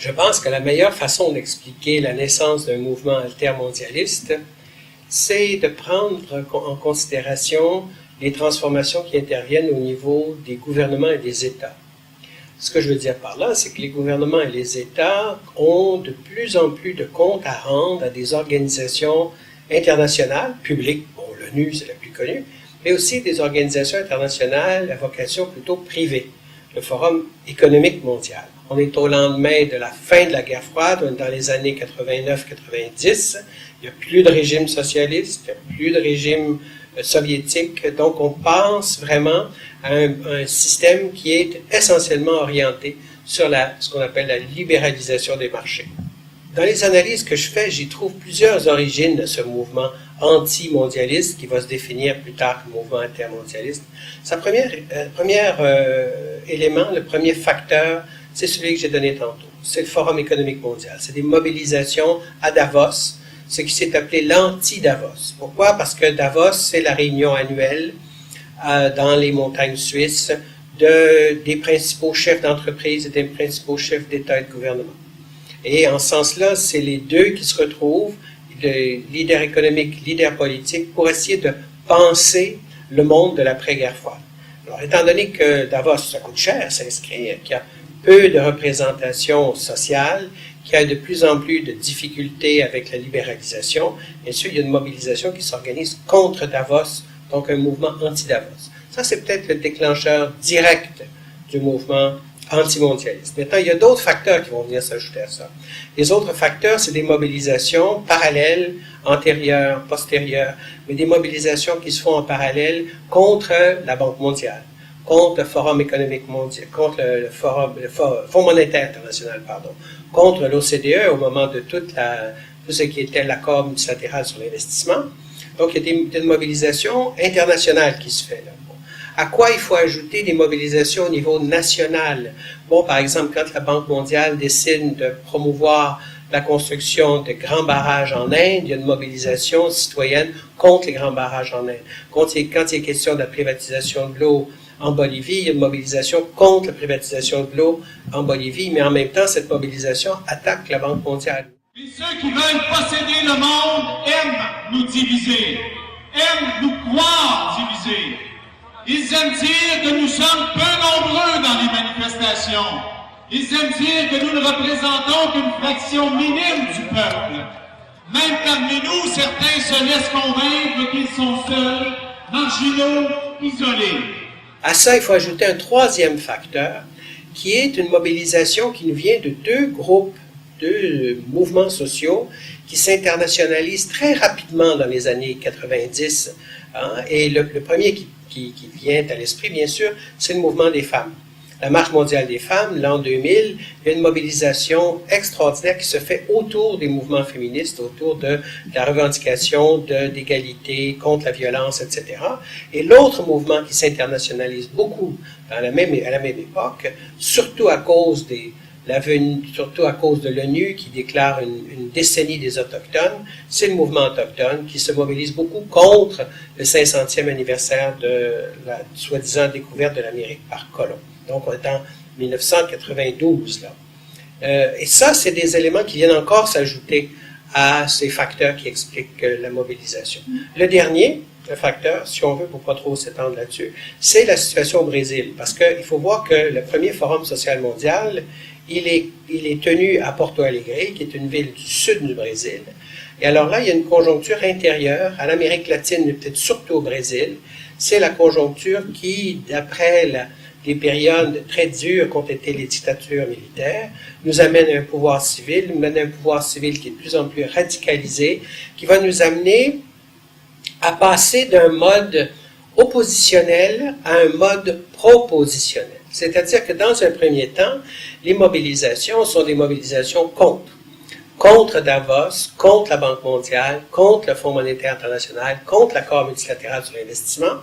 Je pense que la meilleure façon d'expliquer la naissance d'un mouvement altermondialiste, c'est de prendre en considération les transformations qui interviennent au niveau des gouvernements et des États. Ce que je veux dire par là, c'est que les gouvernements et les États ont de plus en plus de comptes à rendre à des organisations internationales, publiques, bon, l'ONU c'est la plus connue, mais aussi des organisations internationales à vocation plutôt privée, le Forum économique mondial. On est au lendemain de la fin de la guerre froide, on est dans les années 89-90, il n'y a plus de régime socialiste, il n'y a plus de régime soviétique, donc on pense vraiment à un système qui est essentiellement orienté sur ce qu'on appelle la libéralisation des marchés. Dans les analyses que je fais, j'y trouve plusieurs origines de ce mouvement anti-mondialiste qui va se définir plus tard comme mouvement intermondialiste. Sa premier élément, le premier facteur, c'est celui que j'ai donné tantôt. C'est le Forum économique mondial. C'est des mobilisations à Davos, ce qui s'est appelé l'anti-Davos. Pourquoi? Parce que Davos, c'est la réunion annuelle dans les montagnes suisses des principaux chefs d'entreprise et des principaux chefs d'État et de gouvernement. Et en ce sens-là, c'est les deux qui se retrouvent, le leader économique, leader politique, pour essayer de penser le monde de l'après-guerre froide. Alors, étant donné que Davos, ça coûte cher s'inscrire, qu'il y a peu de représentation sociale, qu'il y a de plus en plus de difficultés avec la libéralisation, bien sûr, il y a une mobilisation qui s'organise contre Davos, donc un mouvement anti-Davos. Ça, c'est peut-être le déclencheur direct du mouvement antimondialiste. Maintenant, il y a d'autres facteurs qui vont venir s'ajouter à ça. Les autres facteurs, c'est des mobilisations parallèles, antérieures, postérieures, mais des mobilisations qui se font en parallèle contre la Banque mondiale, contre le Forum économique mondial, contre le Fonds monétaire international, contre l'OCDE au moment de tout ce qui était l'accord multilatéral sur l'investissement. Donc, il y a une mobilisation internationale qui se fait là. À quoi il faut ajouter des mobilisations au niveau national? Bon, par exemple, quand la Banque mondiale décide de promouvoir la construction de grands barrages en Inde, il y a une mobilisation citoyenne contre les grands barrages en Inde. Quand il est question de la privatisation de l'eau en Bolivie, il y a une mobilisation contre la privatisation de l'eau en Bolivie, mais en même temps, cette mobilisation attaque la Banque mondiale. Et ceux qui veulent posséder le monde aiment nous diviser, aiment nous croire divisés. Ils aiment dire que nous sommes peu nombreux dans les manifestations. Ils aiment dire que nous ne représentons qu'une fraction minime du peuple. Même parmi nous, certains se laissent convaincre qu'ils sont seuls, marginaux, isolés. À ça, il faut ajouter un troisième facteur, qui est une mobilisation qui nous vient de deux groupes, deux mouvements sociaux qui s'internationalisent très rapidement dans les années 90. Et le premier qui vient à l'esprit, bien sûr, c'est le mouvement des femmes. La Marche mondiale des femmes, l'an 2000, il y a une mobilisation extraordinaire qui se fait autour des mouvements féministes, autour de la revendication d'égalité, contre la violence, etc. Et l'autre mouvement qui s'internationalise beaucoup à la même époque, surtout à cause de l'ONU qui déclare une décennie des Autochtones, c'est le mouvement autochtone qui se mobilise beaucoup contre le 500e anniversaire de la soi-disant découverte de l'Amérique par Colomb. Donc, on est en 1992, là. Et ça, c'est des éléments qui viennent encore s'ajouter à ces facteurs qui expliquent la mobilisation. Le dernier, le facteur, si on veut, pour pas trop s'étendre là-dessus, c'est la situation au Brésil. Parce qu'il faut voir que le premier Forum social mondial, il est tenu à Porto Alegre, qui est une ville du sud du Brésil. Et alors là, il y a une conjoncture intérieure à l'Amérique latine, mais peut-être surtout au Brésil. C'est la conjoncture qui, d'après les périodes très dures qu'ont été les dictatures militaires, nous amène à un pouvoir civil, qui est de plus en plus radicalisé, qui va nous amener à passer d'un mode oppositionnel à un mode propositionnel. C'est-à-dire que dans un premier temps, les mobilisations sont des mobilisations contre Davos, contre la Banque mondiale, contre le Fonds monétaire international, contre l'accord multilatéral sur l'investissement.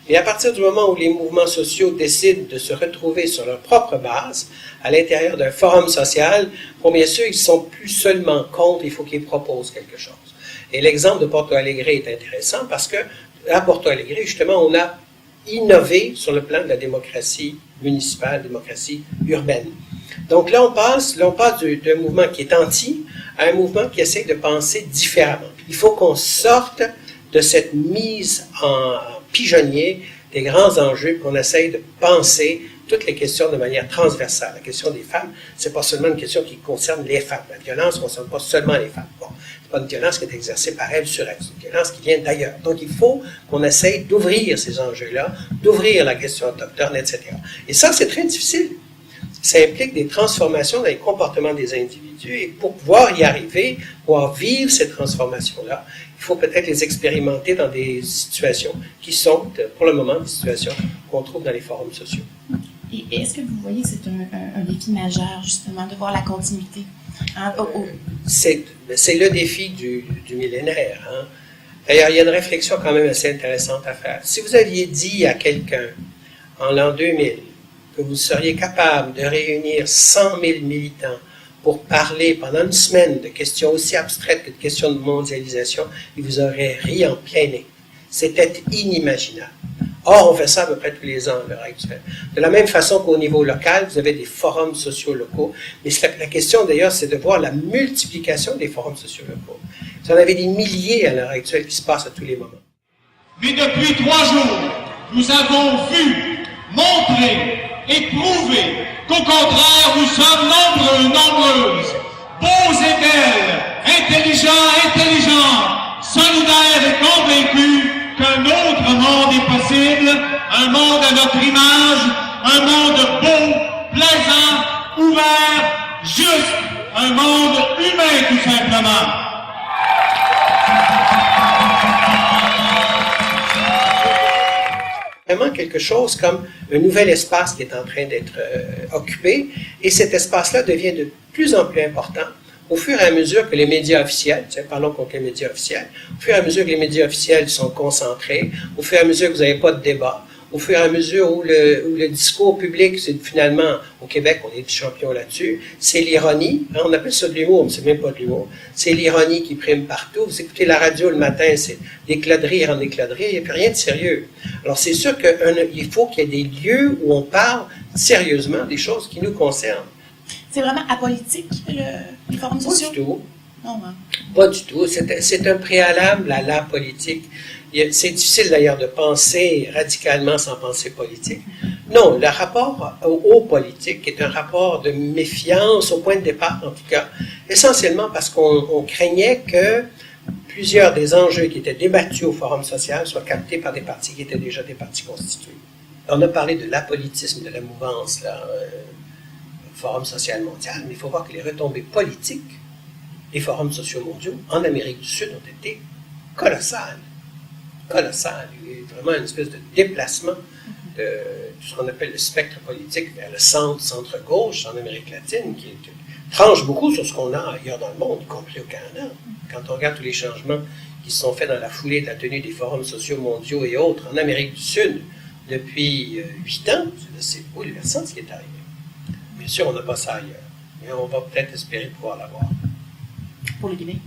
Et à partir du moment où les mouvements sociaux décident de se retrouver sur leur propre base, à l'intérieur d'un forum social, bon, bien sûr, ils ne sont plus seulement contre, il faut qu'ils proposent quelque chose. Et l'exemple de Porto Alegre est intéressant parce que à Porto Alegre, justement, on a innové sur le plan de la démocratie municipale, démocratie urbaine. Donc là, on passe d'un mouvement qui est anti à un mouvement qui essaie de penser différemment. Il faut qu'on sorte de cette mise en pigeonnier des grands enjeux, qu'on essaye de penser toutes les questions de manière transversale. La question des femmes, c'est pas seulement une question qui concerne les femmes. La violence ne concerne pas seulement les femmes. Bon, c'est pas une violence qui est exercée par elles sur elles, c'est une violence qui vient d'ailleurs. Donc il faut qu'on essaye d'ouvrir ces enjeux-là, d'ouvrir la question autochtone, etc. Et ça, c'est très difficile. Ça implique des transformations dans les comportements des individus, et pour pouvoir y arriver, pouvoir vivre ces transformations-là, il faut peut-être les expérimenter dans des situations qui sont, pour le moment, des situations qu'on trouve dans les forums sociaux. Et est-ce que vous voyez que c'est un défi majeur, justement, de voir la continuité? Hein, c'est le défi du millénaire. Hein. D'ailleurs, il y a une réflexion quand même assez intéressante à faire. Si vous aviez dit à quelqu'un, en l'an 2000, que vous seriez capable de réunir 100 000 militants pour parler pendant une semaine de questions aussi abstraites que de questions de mondialisation, il vous aurait ri en plein nez. C'était inimaginable. Or, on fait ça à peu près tous les ans à l'heure actuelle. De la même façon qu'au niveau local, vous avez des forums sociaux locaux. Mais la question d'ailleurs, c'est de voir la multiplication des forums sociaux locaux. Vous en avez des milliers à l'heure actuelle qui se passent à tous les moments. Mais depuis 3 jours, nous avons vu, montré et prouvé qu'au contraire, nous sommes nombreux, nombreuses, beaux et belles, intelligents, intelligents, solidaires et convaincus qu'un autre monde est possible, un monde à notre image, un monde beau, plaisant, ouvert, juste, un monde humain tout simplement. Vraiment quelque chose comme un nouvel espace qui est en train d'être occupé, et cet espace-là devient de plus en plus important au fur et à mesure que les médias officiels, parlons contre les médias officiels, au fur et à mesure que les médias officiels sont concentrés, au fur et à mesure que vous n'avez pas de débat, au fur et à mesure où le discours public, c'est finalement, au Québec, on est des champions là-dessus, c'est l'ironie, hein, on appelle ça de l'humour, mais c'est même pas de l'humour, c'est l'ironie qui prime partout. Vous écoutez la radio le matin, c'est d'éclat de rire en éclat de rire, il n'y a plus rien de sérieux. Alors c'est sûr qu'il faut qu'il y ait des lieux où on parle sérieusement des choses qui nous concernent. C'est vraiment apolitique, les forums sociaux? Pas du tout. Non, hein. Pas du tout. C'est un préalable à la politique. C'est difficile d'ailleurs de penser radicalement sans penser politique. Non, le rapport au politique est un rapport de méfiance au point de départ, en tout cas, essentiellement parce qu'on craignait que plusieurs des enjeux qui étaient débattus au Forum social soient captés par des partis qui étaient déjà des partis constitués. On a parlé de l'apolitisme de la mouvance, là, Forum social mondial, mais il faut voir que les retombées politiques des forums sociaux mondiaux en Amérique du Sud ont été colossales. Colossales. Il y a eu vraiment une espèce de déplacement de tout ce qu'on appelle le spectre politique vers le centre-gauche en Amérique latine, qui tranche beaucoup sur ce qu'on a ailleurs dans le monde, y compris au Canada. Quand on regarde tous les changements qui se sont faits dans la foulée de la tenue des forums sociaux mondiaux et autres en Amérique du Sud depuis 8 ans, c'est bouleversant ce qui est arrivé. Bien sûr, on n'a pas ça ailleurs, mais on va peut-être espérer pouvoir l'avoir. Pour le Québec.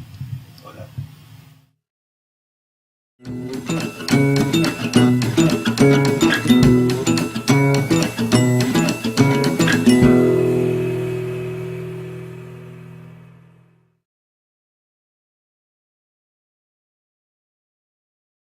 Voilà.